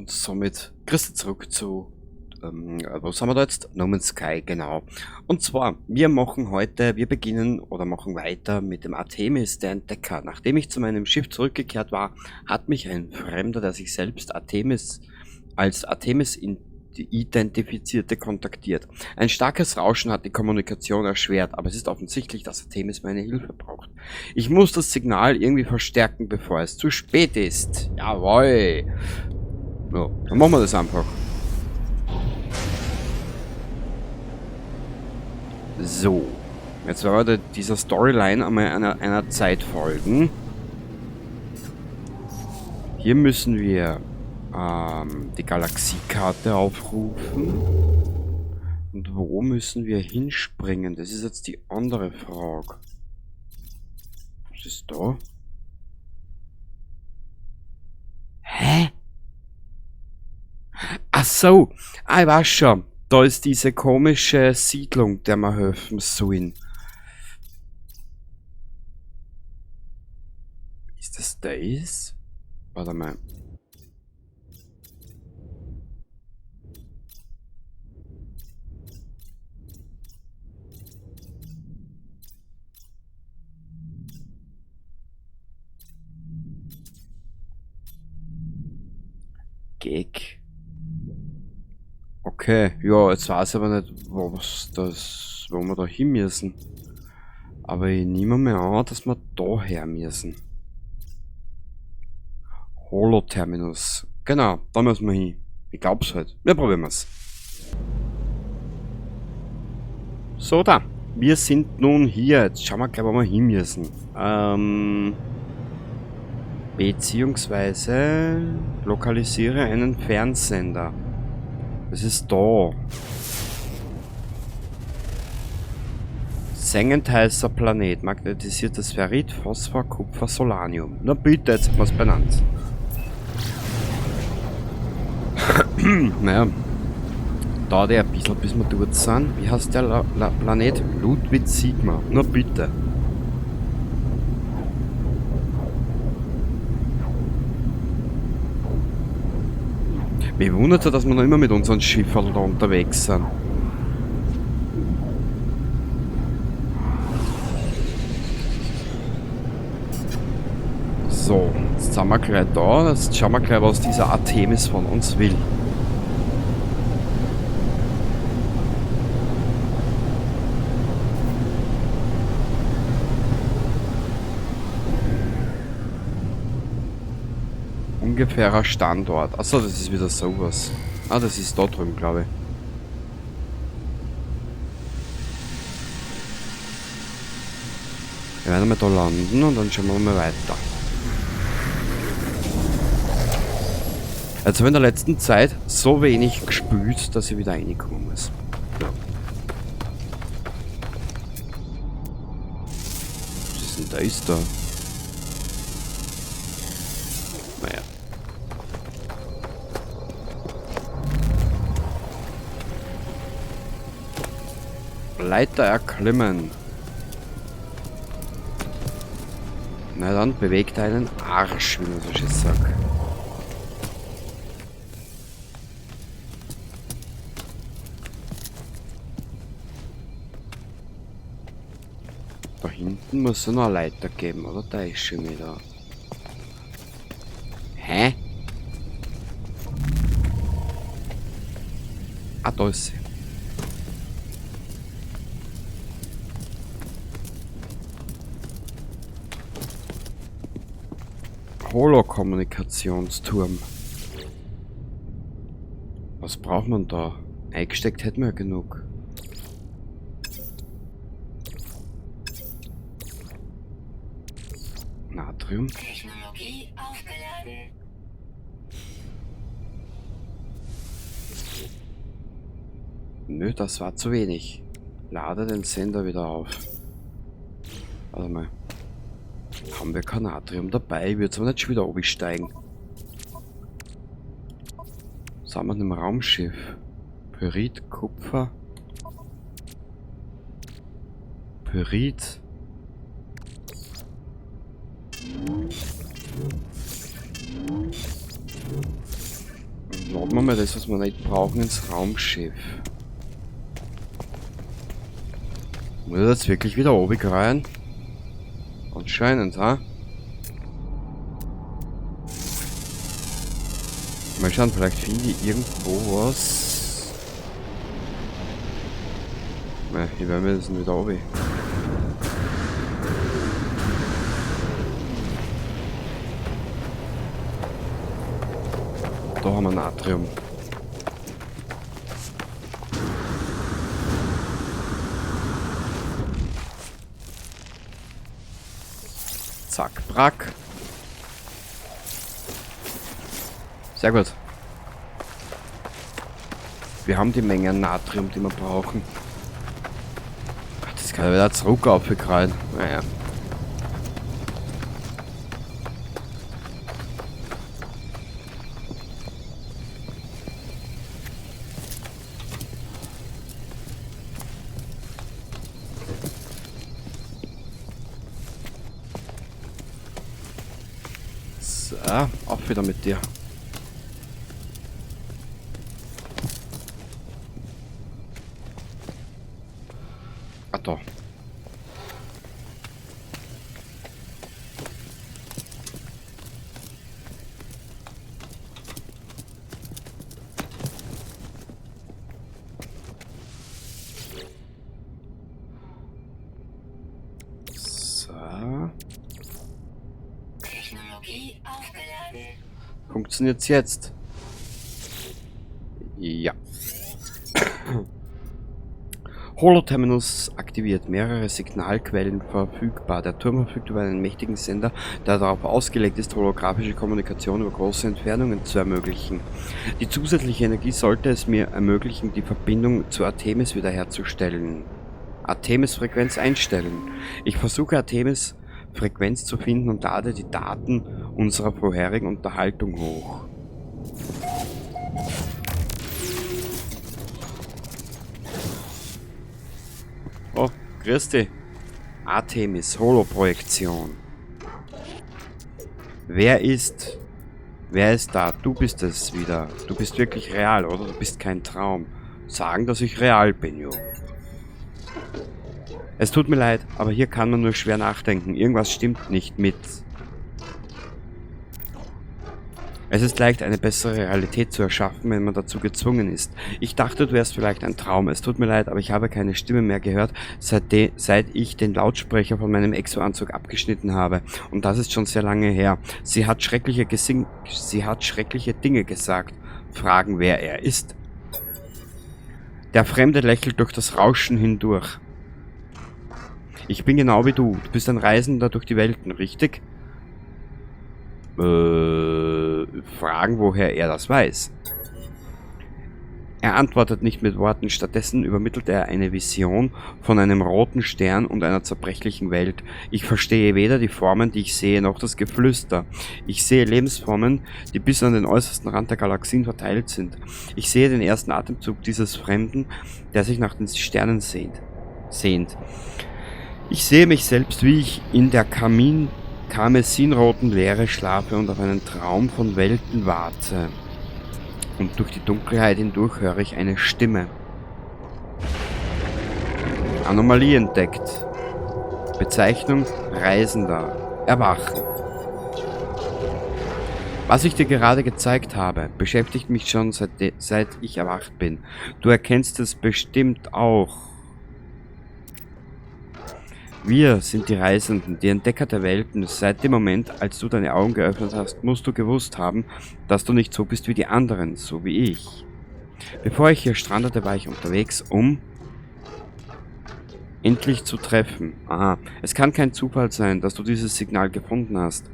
und somit Grüße zurück zu, wo sind wir da jetzt? No Man's Sky, genau. Und zwar, wir beginnen oder machen weiter mit dem Artemis, der Entdecker. Nachdem ich zu meinem Schiff zurückgekehrt war, hat mich ein Fremder, der sich selbst als Artemis identifizierte, kontaktiert. Ein starkes Rauschen hat die Kommunikation erschwert, aber es ist offensichtlich, dass Artemis meine Hilfe braucht. Ich muss das Signal irgendwie verstärken, bevor es zu spät ist. Jawohl. Ja, dann machen wir das einfach. So. Jetzt werden wir dieser Storyline einmal einer Zeit folgen. Hier müssen wir die Galaxiekarte aufrufen. Und wo müssen wir hinspringen? Das ist jetzt die andere Frage. Was ist da? Hä? Ach so, ich weiß schon. Da ist diese komische Siedlung, der wir helfen sollen. Ist das das? Warte mal. Geg. Okay, ja, jetzt weiß ich aber nicht, wo wir da hin müssen. Aber ich nehme mir an, dass wir da her müssen. Holo-Terminus. Genau, da müssen wir hin. Ich glaub's halt. Wir probieren es. So, da. Wir sind nun hier. Jetzt schauen wir gleich, wo wir hin müssen. Beziehungsweise lokalisiere einen Fernsender. Das ist da. Sengend heißer Planet. Magnetisiertes Ferrit, Phosphor, Kupfer, Solanium. Na bitte, jetzt haben wir es benannt. Naja. Dauert ja ein bisschen, bis wir dort sind. Wie heißt der Planet? Ludwig Sigma. Na bitte. Mich wundert es, dass wir noch immer mit unseren Schiffen da unterwegs sind. So, jetzt sind wir gleich da. Jetzt schauen wir gleich, was dieser Artemis von uns will. Ungefährer Standort. Achso, das ist wieder sowas. Ah, das ist da drüben, glaube ich. Wir werden mal da landen und dann schauen wir mal weiter. Jetzt habe ich in der letzten Zeit so wenig gespült, dass ich wieder reinkommen muss. Ja. Was ist denn da? Naja. Leiter erklimmen. Na dann, bewegt einen Arsch, wie man so schön sagt. Da hinten muss es noch eine Leiter geben, oder? Da ist schon wieder. Hä? Ah, da ist sie. Holo-Kommunikationsturm. Was braucht man da? Eingesteckt hätten wir ja genug. Natrium. Technologie aufgeladen. Nö, das war zu wenig. Lade den Sender wieder auf. Warte mal. Haben wir kein Natrium dabei? Ich würde aber nicht schon wieder aufsteigen. Sind wir im Raumschiff? Pyrit, Kupfer. Pyrit. Laden wir mal das, was wir nicht brauchen, ins Raumschiff. Muss ich jetzt wirklich wieder oben rein? Anscheinend, ha? Mal schauen, vielleicht finde ich irgendwo was. Ne, hier werden wir jetzt wieder oben. Da haben wir Natrium. Zack, brack. Sehr gut. Wir haben die Menge an Natrium, die wir brauchen. Ach, das kann ja wieder zurück aufgekreien. Naja. So, auf wieder mit dir. Ah, da. So. Technologie aufgeladen. Funktioniert's jetzt? Ja. Holoterminus aktiviert, mehrere Signalquellen verfügbar. Der Turm verfügt über einen mächtigen Sender, der darauf ausgelegt ist, holographische Kommunikation über große Entfernungen zu ermöglichen. Die zusätzliche Energie sollte es mir ermöglichen, die Verbindung zu Artemis wiederherzustellen. Artemis Frequenz einstellen. Ich versuche Artemis Frequenz zu finden und lade die Daten unserer vorherigen Unterhaltung hoch. Oh, grüß dich. Artemis Holoprojektion. Wer ist da? Du bist es wieder. Du bist wirklich real, oder? Du bist kein Traum. Sagen, dass ich real bin, jo. Es tut mir leid, aber hier kann man nur schwer nachdenken. Irgendwas stimmt nicht mit. Es ist leicht, eine bessere Realität zu erschaffen, wenn man dazu gezwungen ist. Ich dachte, du wärst vielleicht ein Traum. Es tut mir leid, aber ich habe keine Stimme mehr gehört, seit ich den Lautsprecher von meinem Exoanzug abgeschnitten habe. Und das ist schon sehr lange her. Sie hat schreckliche Dinge gesagt. Fragen, wer er ist. Der Fremde lächelt durch das Rauschen hindurch. Ich bin genau wie du. Du bist ein Reisender durch die Welten, richtig? Fragen, woher er das weiß. Er antwortet nicht mit Worten, stattdessen übermittelt er eine Vision von einem roten Stern und einer zerbrechlichen Welt. Ich verstehe weder die Formen, die ich sehe, noch das Geflüster. Ich sehe Lebensformen, die bis an den äußersten Rand der Galaxien verteilt sind. Ich sehe den ersten Atemzug dieses Fremden, der sich nach den Sternen sehnt. Ich sehe mich selbst, wie ich in der karmesinroten Leere schlafe und auf einen Traum von Welten warte. Und durch die Dunkelheit hindurch höre ich eine Stimme. Anomalie entdeckt. Bezeichnung Reisender. Erwachen. Was ich dir gerade gezeigt habe, beschäftigt mich schon seit ich erwacht bin. Du erkennst es bestimmt auch. Wir sind die Reisenden, die Entdecker der Welten. Seit dem Moment, als du deine Augen geöffnet hast, musst du gewusst haben, dass du nicht so bist wie die anderen, so wie ich. Bevor ich hier strandete, war ich unterwegs, um endlich zu treffen. Aha, es kann kein Zufall sein, dass du dieses Signal gefunden hast.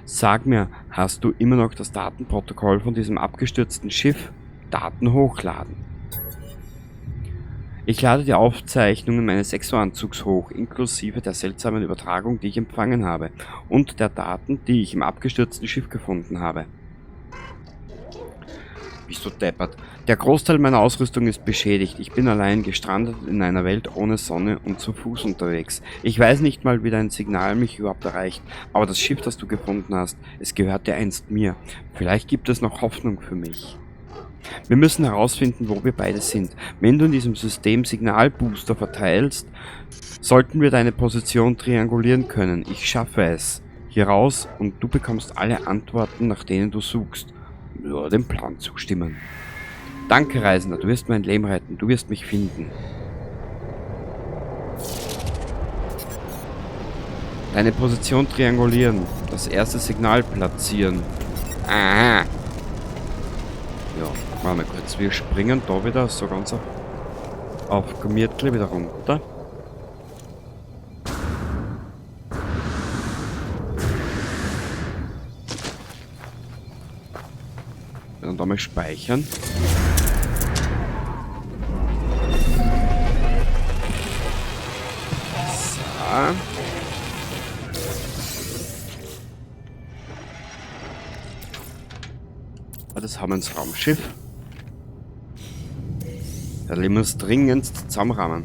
Sag mir, hast du immer noch das Datenprotokoll von diesem abgestürzten Schiff? Daten hochladen. Ich lade die Aufzeichnungen meines Exoanzugs hoch, inklusive der seltsamen Übertragung, die ich empfangen habe, und der Daten, die ich im abgestürzten Schiff gefunden habe. Bist du deppert? Der Großteil meiner Ausrüstung ist beschädigt. Ich bin allein gestrandet in einer Welt ohne Sonne und zu Fuß unterwegs. Ich weiß nicht mal, wie dein Signal mich überhaupt erreicht, aber das Schiff, das du gefunden hast, es gehörte einst mir. Vielleicht gibt es noch Hoffnung für mich. Wir müssen herausfinden, wo wir beide sind. Wenn du in diesem System Signalbooster verteilst, sollten wir deine Position triangulieren können. Ich schaffe es. Hier raus und du bekommst alle Antworten, nach denen du suchst. Nur dem Plan zustimmen. Danke, Reisender, du wirst mein Leben retten. Du wirst mich finden. Deine Position triangulieren. Das erste Signal platzieren. Ah. Ja, warte mal kurz. Wir springen da wieder so ganz auf Gemütlich wieder runter. Und einmal speichern. So. Das haben wir ins Raumschiff. Da müssen wir es dringend zusammenrahmen.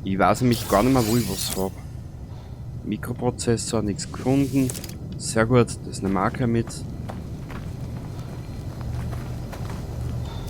Ich weiß nämlich gar nicht mehr, wo ich was habe. Mikroprozessor, nichts gefunden. Sehr gut, das nehmen wir auch gleich mit.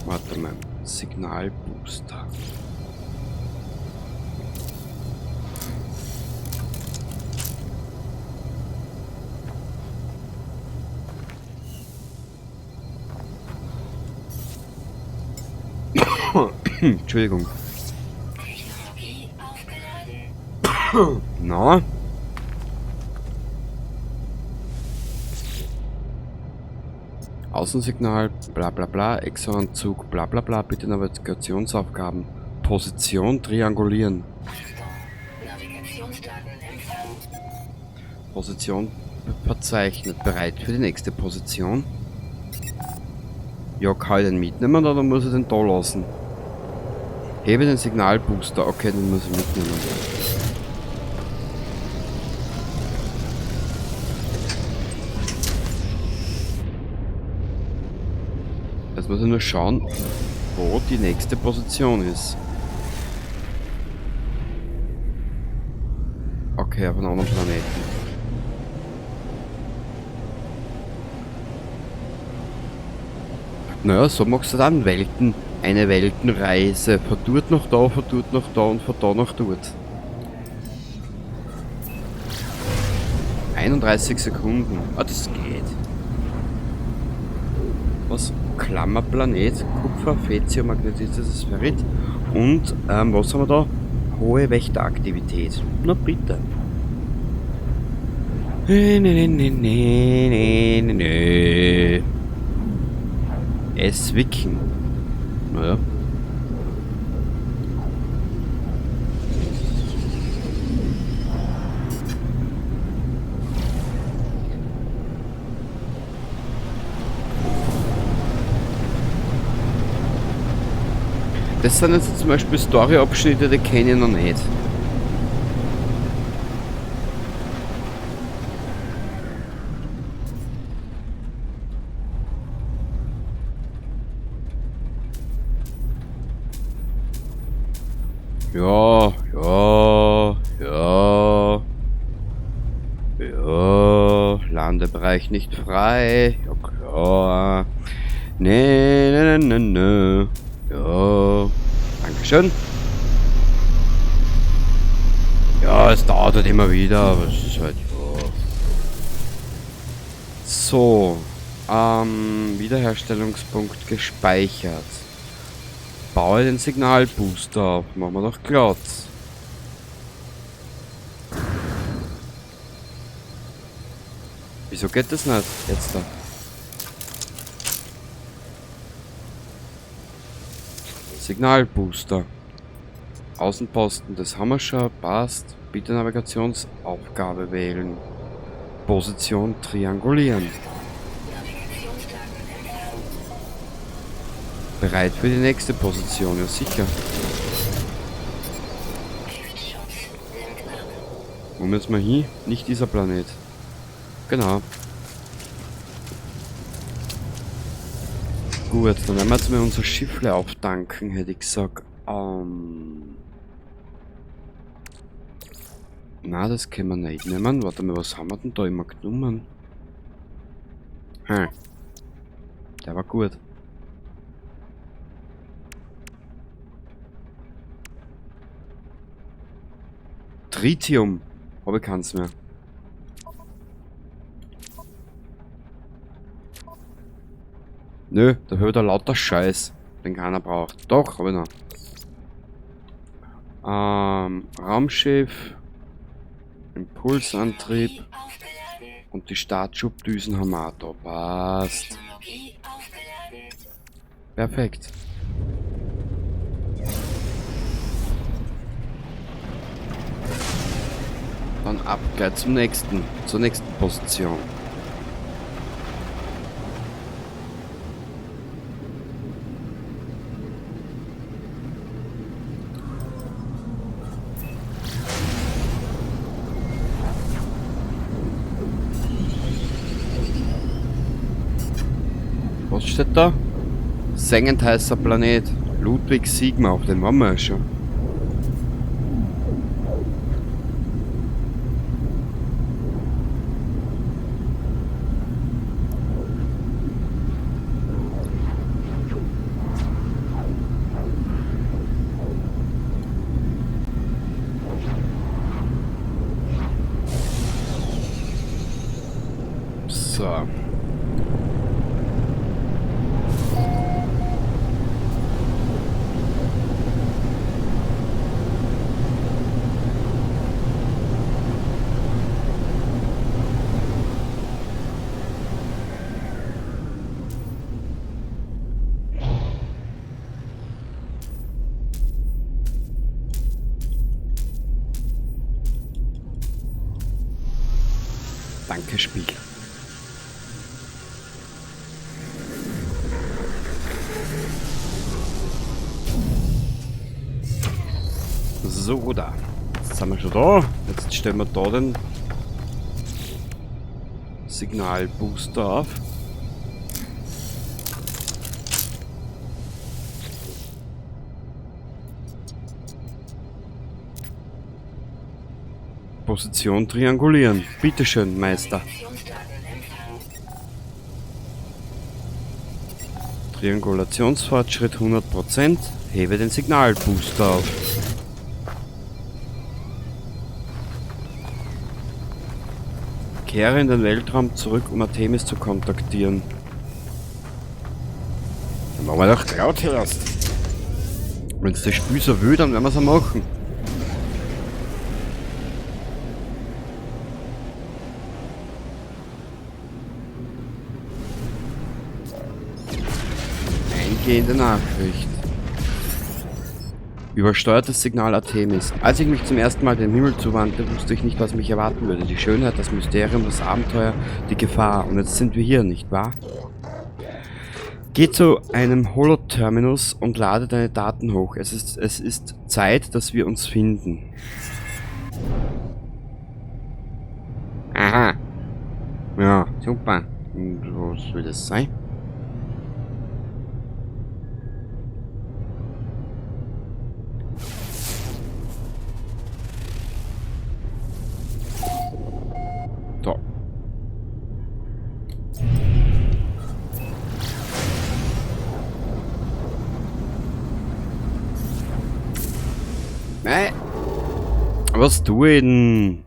Warte mal, Signalbooster. Entschuldigung. Technologie aufgeladen. Na? Außensignal, bla bla bla, Exoanzug, bla bla bla, bitte Navigationsaufgaben. Position triangulieren. Navigationsdaten empfangen. Position verzeichnet. Bereit für die nächste Position. Ja, kann ich den mitnehmen oder muss ich den da lassen? Hebe den Signalbooster. Okay, den muss ich mitnehmen. Jetzt muss ich nur schauen, wo die nächste Position ist. Okay, auf einem anderen Planeten. Naja, so machst du dann Welten. Eine Weltenreise. Von dort nach da, von dort nach da und von da nach dort. 31 Sekunden. Ah, das geht. Was? Klammerplanet, Kupfer, Fetium, magnetisches Sphärit. Und, was haben wir da? Hohe Wächteraktivität. Na bitte. Es wicken. Naja. Das sind jetzt zum Beispiel Story-Abschnitte, die kenne ich noch nicht. Ja, ja, ja. Ja, Landebereich nicht frei. Ja klar. Nee, nee, nee, nee, nee. Ja. Dankeschön. Ja, es dauert halt immer wieder, aber es ist halt, ja. So. Wiederherstellungspunkt gespeichert. Baue den Signalbooster auf. Machen wir doch glatt. Wieso geht das nicht jetzt da? Signalbooster. Außenposten, das haben wir schon. Passt. Bitte Navigationsaufgabe wählen. Position triangulieren. Bereit für die nächste Position, ja sicher. Wo müssen wir hin? Nicht dieser Planet. Genau. Gut, dann werden wir jetzt mal unser Schiffle auftanken, hätte ich gesagt. Na, das können wir nicht nehmen. Warte mal, was haben wir denn da immer genommen? Der war gut. Tritium. Aber ich kann's mehr. Nö, da hört er lauter Scheiß, den keiner braucht. Doch, aber noch. Raumschiff, Impulsantrieb Technologie aufgeladen. und die Startschubdüsen haben wir auch da. Passt. Technologie aufgeladen. Perfekt. Dann ab gleich zur nächsten Position. Was steht da? Sengend heißer Planet. Ludwig Sigma, auf den waren wir ja schon. So. Danke, Spiel. So, da. Jetzt sind wir schon da. Jetzt stellen wir da den Signalbooster auf. Position triangulieren. Bitteschön, Meister. Positionsdaten empfangen. Triangulationsfortschritt 100%. Hebe den Signalbooster auf. Kehre in den Weltraum zurück, um Artemis zu kontaktieren. Dann machen wir doch laut erst. Wenn es das Spiel so will, dann werden wir es machen. Eingehende Nachricht. Übersteuertes Signal Artemis. Als ich mich zum ersten Mal dem Himmel zuwandte, wusste ich nicht, was mich erwarten würde. Die Schönheit, das Mysterium, das Abenteuer, die Gefahr. Und jetzt sind wir hier, nicht wahr? Geh zu einem Holoterminus und lade deine Daten hoch. Es ist Zeit, dass wir uns finden. Aha. Ja, super. Und was will das sein? So. Nein. Was tue ich denn?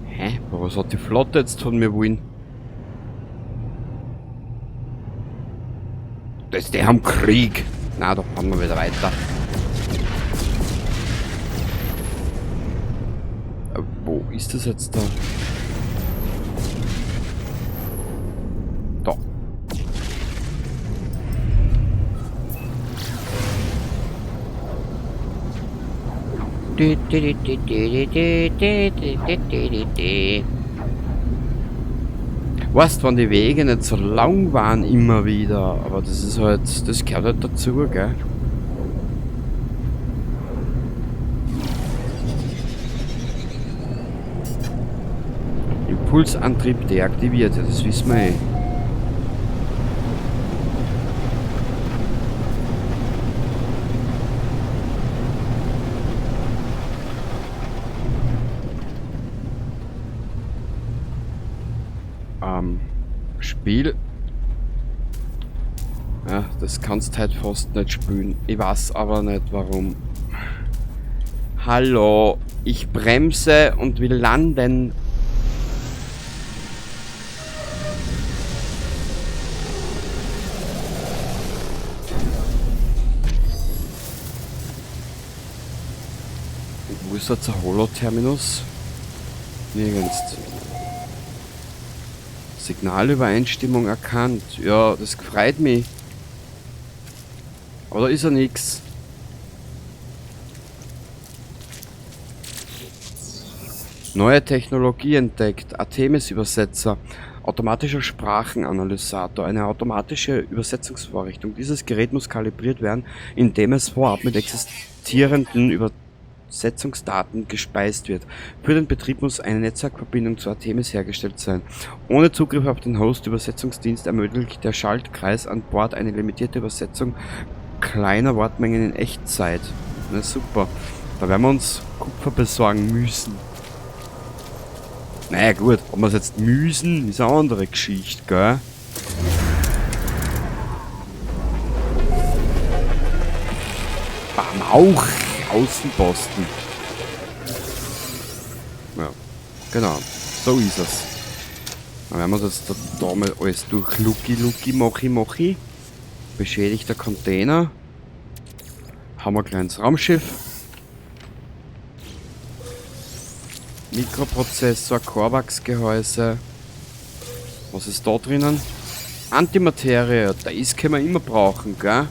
Hä? Aber was hat die Flotte jetzt von mir wollen? Das ist der am Krieg. Na, da fahren wir wieder weiter. Wo ist das jetzt da? Da. Weißt, wenn die Wege nicht so lang waren immer wieder, aber das ist halt, das gehört halt dazu, gell? Impulsantrieb deaktiviert, ja, das wissen wir eh. Spiel. Ja, das kannst du halt fast nicht spielen. Ich weiß aber nicht warum. Hallo, ich bremse und will landen. Wo ist jetzt der Holo-Terminus? Nirgends. Signalübereinstimmung erkannt. Ja, das freut mich. Aber da ist ja nix. Neue Technologie entdeckt. Artemis-Übersetzer. Automatischer Sprachenanalysator. Eine automatische Übersetzungsvorrichtung. Dieses Gerät muss kalibriert werden, indem es vorab mit existierenden Übersetzungsdaten gespeist wird. Für den Betrieb muss eine Netzwerkverbindung zu Artemis hergestellt sein. Ohne Zugriff auf den Host-Übersetzungsdienst ermöglicht der Schaltkreis an Bord eine limitierte Übersetzung kleiner Wortmengen in Echtzeit. Na super. Da werden wir uns Kupfer besorgen müssen. Naja gut, ob wir es jetzt müssen, ist eine andere Geschichte, gell? Bam, auch Außenposten. Ja, genau, so ist es. Dann werden wir uns jetzt da mal alles durch Luki, beschädigter Container. Haben wir ein kleines Raumschiff. Mikroprozessor, Korvax-Gehäuse. Was ist da drinnen? Antimaterie, das können wir immer brauchen, gell?